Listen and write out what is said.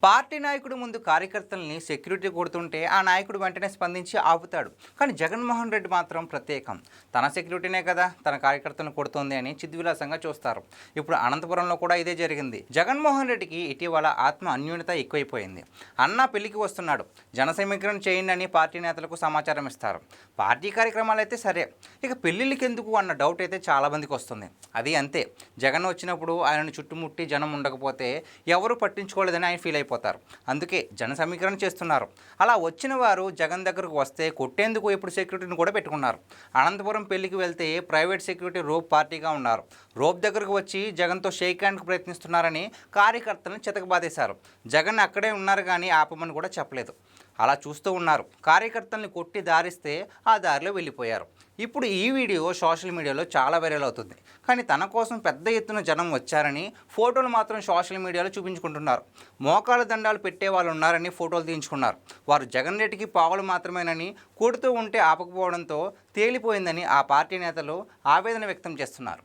Party నాయకుడు ముందు కార్యకర్తల్ని సెక్యూరిటీ కొడుతుంటే ఆ నాయకుడు వెంటనే స్పందించి ఆపుతాడు. కానీ జగన్మోహన్ రెడ్డి మాత్రం ప్రత్యేకం. తన సెక్యూరిటీనే కదా తన కార్యకర్తలను కొడుతోంది అని చిద్విలాసంగా చూస్తారు. ఇప్పుడు అనంతపురంలో కూడా ఇదే జరిగింది. జగన్మోహన్ రెడ్డికి ఇటీవల ఆత్మ అన్యూనత ఎక్కువైపోయింది. అన్న పెళ్లికి వస్తున్నాడు, జన సమీకరణ చేయండి అని పార్టీ నేతలకు సమాచారం ఇస్తారు. పార్టీ కార్యక్రమాలు అయితే సరే, ఇక పెళ్లిళ్ళకి ఎందుకు అన్న డౌట్ అయితే చాలామందికి వస్తుంది. అది అంతే, జగన్ వచ్చినప్పుడు ఆయనను చుట్టుముట్టి జనం ఉండకపోతే ఎవరు పట్టించుకోలేదని ఆయన ఫీల్ అయిపోతారు. అందుకే జన సమీకరణ చేస్తున్నారు. అలా వచ్చిన వారు జగన్ దగ్గరకు వస్తే కొట్టేందుకు ఇప్పుడు సెక్యూరిటీని కూడా పెట్టుకున్నారు. అనంతపురం పెళ్లికి వెళ్తే ప్రైవేట్ సెక్యూరిటీ రోప్ పార్టీగా ఉన్నారు. రోప్ దగ్గరకు వచ్చి జగన్తో షేక్ హ్యాండ్కు ప్రయత్నిస్తున్నారని కార్యకర్తలను చితకబాదేశారు. జగన్ అక్కడే ఉన్నారు కానీ ఆపమని కూడా చెప్పలేదు. అలా చూస్తూ ఉన్నారు. కార్యకర్తల్ని కొట్టి దారిస్తే ఆ దారిలో వెళ్ళిపోయారు. ఇప్పుడు ఈ వీడియో సోషల్ మీడియాలో చాలా వైరల్ అవుతుంది. కానీ తన కోసం పెద్ద ఎత్తున జనం వచ్చారని ఫోటోలు మాత్రం సోషల్ మీడియాలో చూపించుకుంటున్నారు. మోకాళ్ళ దండాలు పెట్టే వాళ్ళు ఉన్నారని ఫోటోలు తీయించుకున్నారు. వారు జగన్ రెడ్డికి పావులు మాత్రమేనని, కొడుతూ ఉంటే ఆపకపోవడంతో తేలిపోయిందని ఆ పార్టీ నేతలు ఆవేదన వ్యక్తం చేస్తున్నారు.